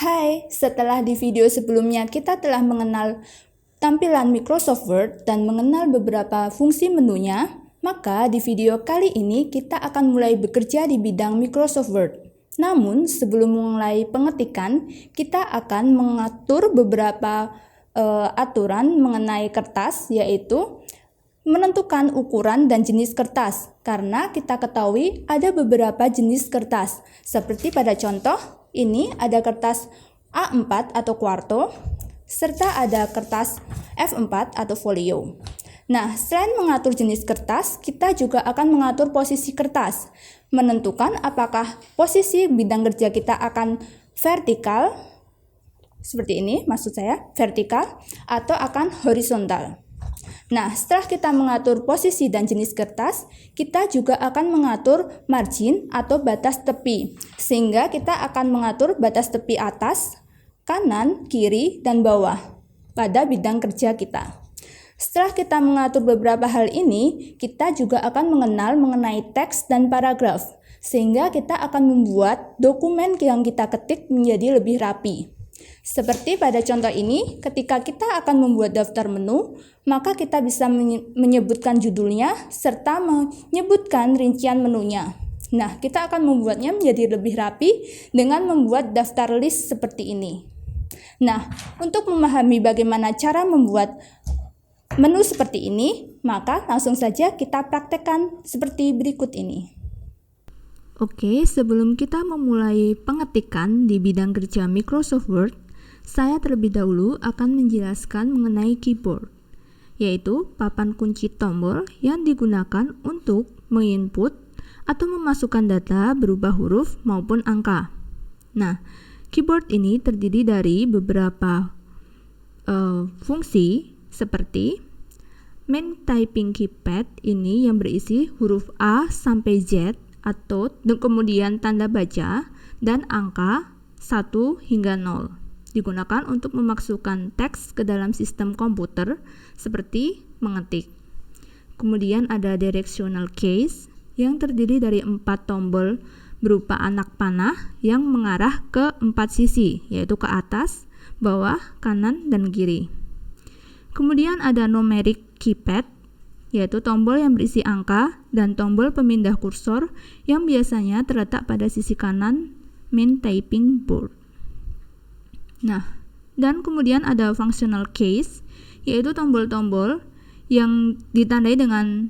Hai, setelah di video sebelumnya kita telah mengenal tampilan Microsoft Word dan mengenal beberapa fungsi menunya, maka di video kali ini kita akan mulai bekerja di bidang Microsoft Word. Namun, sebelum mulai pengetikan, kita akan mengatur beberapa aturan mengenai kertas, yaitu menentukan ukuran dan jenis kertas, karena kita ketahui ada beberapa jenis kertas. Seperti pada contoh, ini ada kertas A4 atau quarto, serta ada kertas F4 atau folio. Nah, selain mengatur jenis kertas, kita juga akan mengatur posisi kertas, menentukan apakah posisi bidang kerja kita akan vertikal, seperti ini maksud saya, vertikal, atau akan horizontal. Nah, setelah kita mengatur posisi dan jenis kertas, kita juga akan mengatur margin atau batas tepi, sehingga kita akan mengatur batas tepi atas, kanan, kiri, dan bawah pada bidang kerja kita. Setelah kita mengatur beberapa hal ini, kita juga akan mengenal mengenai teks dan paragraf, sehingga kita akan membuat dokumen yang kita ketik menjadi lebih rapi. Seperti pada contoh ini, ketika kita akan membuat daftar menu, maka kita bisa menyebutkan judulnya serta menyebutkan rincian menunya. Nah, kita akan membuatnya menjadi lebih rapi dengan membuat daftar list seperti ini. Nah, untuk memahami bagaimana cara membuat menu seperti ini, maka langsung saja kita praktekkan seperti berikut ini. Oke, sebelum kita memulai pengetikan di bidang kerja Microsoft Word, saya terlebih dahulu akan menjelaskan mengenai keyboard, yaitu papan kunci tombol yang digunakan untuk menginput atau memasukkan data berupa huruf maupun angka. Nah, keyboard ini terdiri dari beberapa fungsi seperti main typing keypad ini yang berisi huruf A sampai Z atau kemudian tanda baca dan angka 1 hingga 0. Digunakan untuk memasukkan teks ke dalam sistem komputer seperti mengetik. Kemudian ada directional keys yang terdiri dari 4 tombol berupa anak panah yang mengarah ke 4 sisi, yaitu ke atas, bawah, kanan, dan kiri. Kemudian ada numeric keypad, yaitu tombol yang berisi angka dan tombol pemindah kursor yang biasanya terletak pada sisi kanan main typing board. Nah, dan kemudian ada functional keys, yaitu tombol-tombol yang ditandai dengan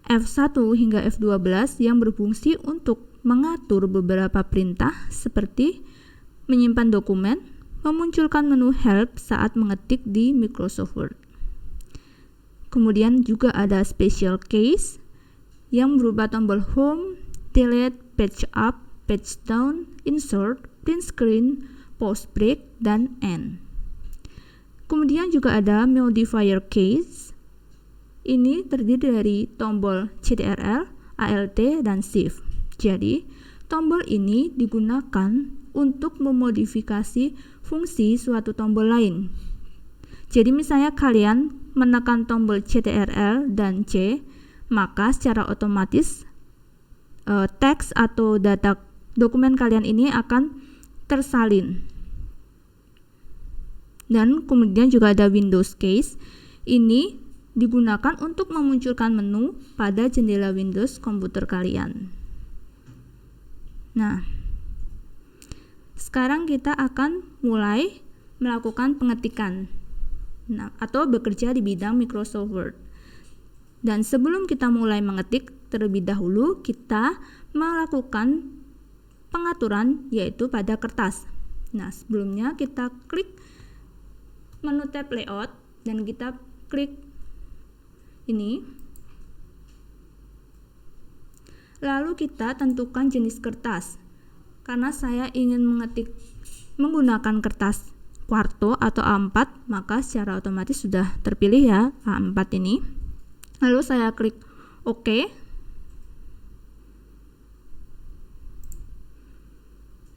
F1 hingga F12 yang berfungsi untuk mengatur beberapa perintah seperti menyimpan dokumen, memunculkan menu help saat mengetik di Microsoft Word. Kemudian juga ada special keys yang berupa tombol home, delete, page up, page down, insert, print screen, pause break, dan end. Kemudian juga ada modifier keys. Ini terdiri dari tombol CTRL, ALT, dan Shift. Jadi, tombol ini digunakan untuk memodifikasi fungsi suatu tombol lain. Jadi misalnya kalian menekan tombol CTRL dan C, maka secara otomatis teks atau data dokumen kalian ini akan tersalin. Dan kemudian juga ada Windows keys. Ini digunakan untuk memunculkan menu pada jendela Windows komputer kalian. Nah, sekarang kita akan mulai melakukan pengetikan atau bekerja di bidang Microsoft Word. Dan sebelum kita mulai mengetik, terlebih dahulu kita melakukan pengaturan yaitu pada kertas. Nah, sebelumnya kita klik menu tab layout dan kita klik ini. Lalu kita tentukan jenis kertas. Karena saya ingin mengetik menggunakan kertas quarto atau A4, maka secara otomatis sudah terpilih ya A4 ini. Lalu saya klik OK.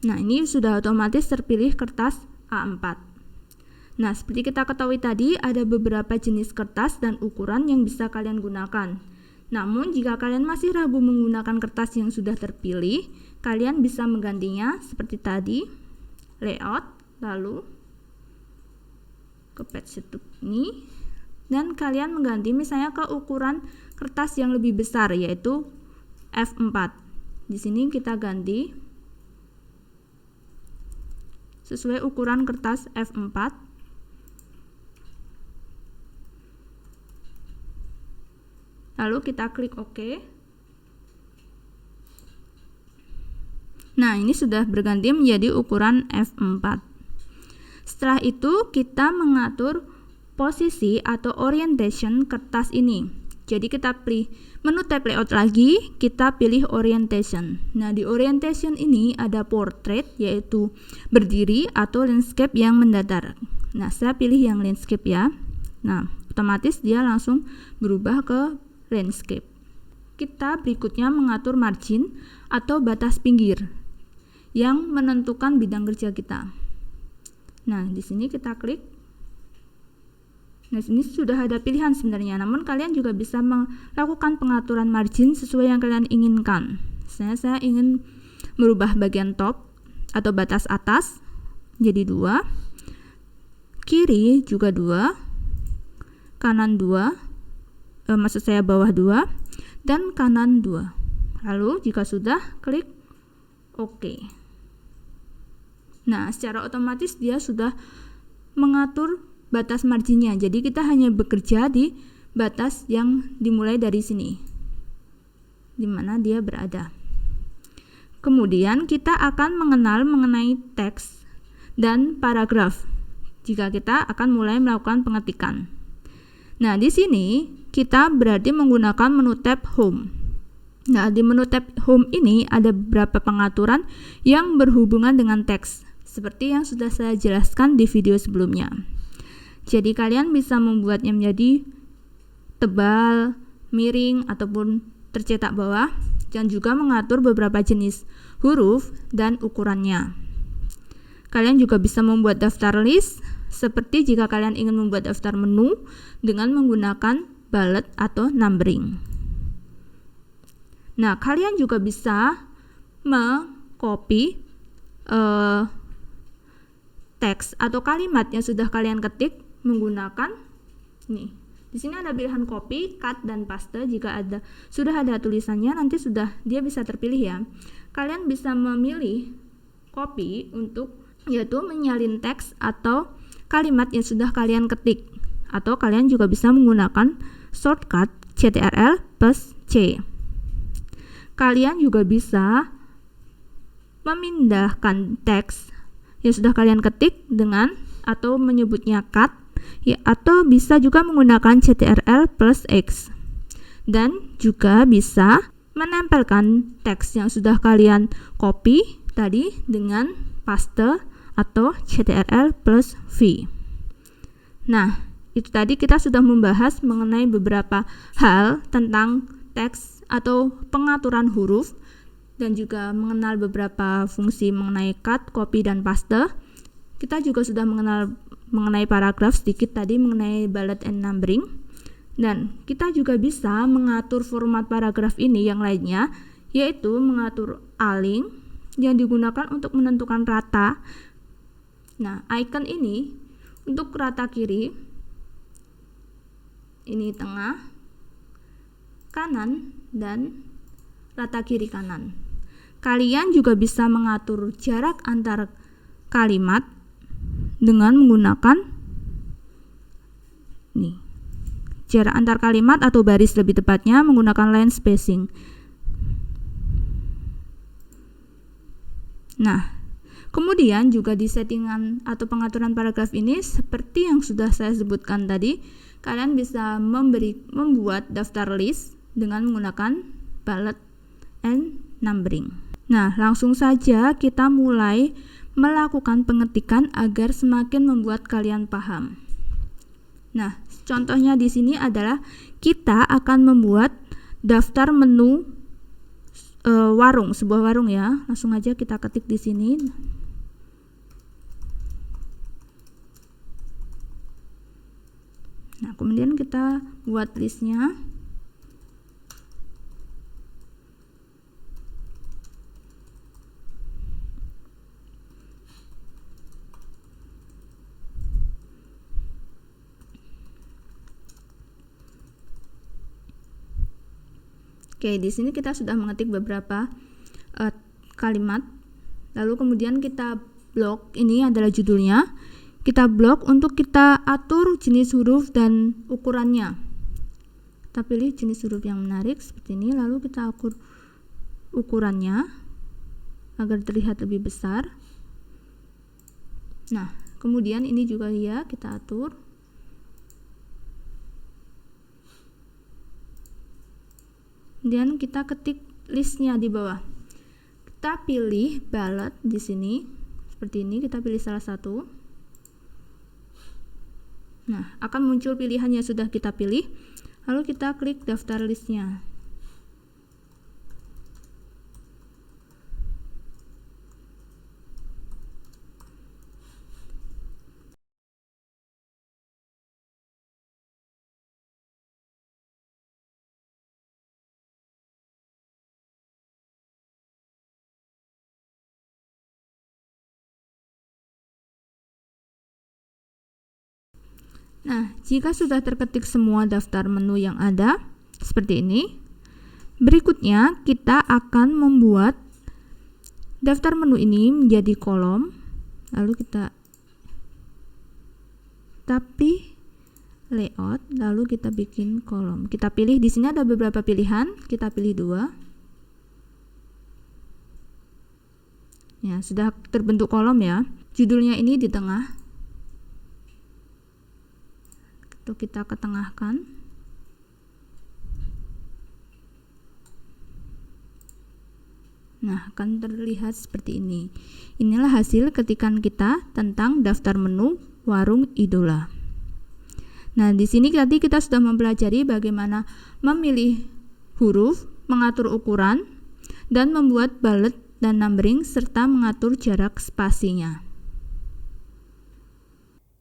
Nah, ini sudah otomatis terpilih kertas A4. Nah, seperti kita ketahui tadi, ada beberapa jenis kertas dan ukuran yang bisa kalian gunakan. Namun, jika kalian masih ragu menggunakan kertas yang sudah terpilih, kalian bisa menggantinya seperti tadi, layout, lalu ke page setup ini, dan kalian mengganti misalnya ke ukuran kertas yang lebih besar, yaitu F4. Di sini kita ganti sesuai ukuran kertas F4. Lalu kita klik OK. Nah, ini sudah berganti menjadi ukuran F4. Setelah itu kita mengatur posisi atau orientation kertas ini. Jadi kita pilih menu tab layout lagi, kita pilih orientation. Nah, di orientation ini ada portrait, yaitu berdiri, atau landscape yang mendatar. Nah, saya pilih yang landscape ya. Nah, otomatis dia langsung berubah ke landscape. Kita berikutnya mengatur margin atau batas pinggir yang menentukan bidang kerja kita. Nah, di sini kita klik. Nah, sini sudah ada pilihan sebenarnya, namun kalian juga bisa melakukan pengaturan margin sesuai yang kalian inginkan. Saya ingin merubah bagian top atau batas atas jadi 2, kiri juga 2, kanan 2, maksud saya bawah 2, dan kanan 2. Lalu jika sudah, klik OK. Nah, secara otomatis dia sudah mengatur batas marginnya. Jadi kita hanya bekerja di batas yang dimulai dari sini, di mana dia berada. Kemudian kita akan mengenal mengenai teks dan paragraf jika kita akan mulai melakukan pengetikan. Nah, di sini kita berarti menggunakan menu tab Home. Nah, di menu tab Home ini ada beberapa pengaturan yang berhubungan dengan teks, seperti yang sudah saya jelaskan di video sebelumnya. Jadi kalian bisa membuatnya menjadi tebal, miring, ataupun tercetak bawah, dan juga mengatur beberapa jenis huruf dan ukurannya. Kalian juga bisa membuat daftar list, seperti jika kalian ingin membuat daftar menu dengan menggunakan bullet atau numbering. Nah, kalian juga bisa mengcopy teks atau kalimat yang sudah kalian ketik menggunakan nih. Di sini ada pilihan copy, cut, dan paste. Jika sudah ada tulisannya, nanti dia bisa terpilih ya. Kalian bisa memilih copy yaitu menyalin teks atau kalimat yang sudah kalian ketik, atau kalian juga bisa menggunakan shortcut Ctrl+C. Kalian juga bisa memindahkan teks yang sudah kalian ketik dengan atau menyebutnya cut ya, atau bisa juga menggunakan Ctrl+X, dan juga bisa menempelkan teks yang sudah kalian copy tadi dengan paste atau Ctrl+V. Nah, itu tadi kita sudah membahas mengenai beberapa hal tentang teks atau pengaturan huruf, dan juga mengenal beberapa fungsi mengenai cut, copy, dan paste. Kita juga sudah mengenal mengenai paragraf sedikit tadi, mengenai bullet and numbering, dan kita juga bisa mengatur format paragraf ini yang lainnya, yaitu mengatur align yang digunakan untuk menentukan rata. Nah, icon ini untuk rata kiri, ini tengah, kanan, dan rata kiri kanan. Kalian juga bisa mengatur jarak antar kalimat dengan menggunakan jarak antar kalimat atau baris lebih tepatnya menggunakan line spacing. Nah, kemudian juga di settingan atau pengaturan paragraf ini, seperti yang sudah saya sebutkan tadi, kalian bisa membuat daftar list dengan menggunakan bullet and numbering. Nah, langsung saja kita mulai melakukan pengetikan agar semakin membuat kalian paham. Nah, contohnya di sini adalah kita akan membuat daftar menu sebuah warung ya. Langsung aja kita ketik di sini. Nah, kemudian kita buat listnya. Oke, di sini kita sudah mengetik beberapa kalimat. Lalu kemudian kita blok, ini adalah judulnya. Kita blok untuk kita atur jenis huruf dan ukurannya. Kita pilih jenis huruf yang menarik seperti ini, lalu kita atur ukurannya agar terlihat lebih besar. Nah, kemudian ini juga ya kita atur. Kemudian kita ketik listnya di bawah. Kita pilih bullet di sini seperti ini, kita pilih salah satu. Nah, akan muncul pilihan yang sudah kita pilih. Lalu kita klik daftar listnya. Nah, jika sudah terketik semua daftar menu yang ada, seperti ini, berikutnya kita akan membuat daftar menu ini menjadi kolom. Lalu kita pilih layout, lalu kita bikin kolom. Kita pilih, di sini ada beberapa pilihan, kita pilih 2. Ya, sudah terbentuk kolom ya. Judulnya ini di tengah. Untuk kita ketengahkan. Nah, akan terlihat seperti ini. Inilah hasil ketikan kita tentang daftar menu warung idola. Nah, di sini tadi kita sudah mempelajari bagaimana memilih huruf, mengatur ukuran, dan membuat bullet dan numbering serta mengatur jarak spasinya.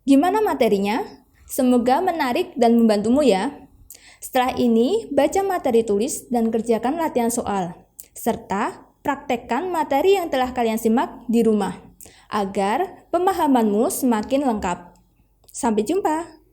Gimana materinya? Semoga menarik dan membantumu ya. Setelah ini, baca materi tulis dan kerjakan latihan soal, serta praktekkan materi yang telah kalian simak di rumah, agar pemahamanmu semakin lengkap. Sampai jumpa!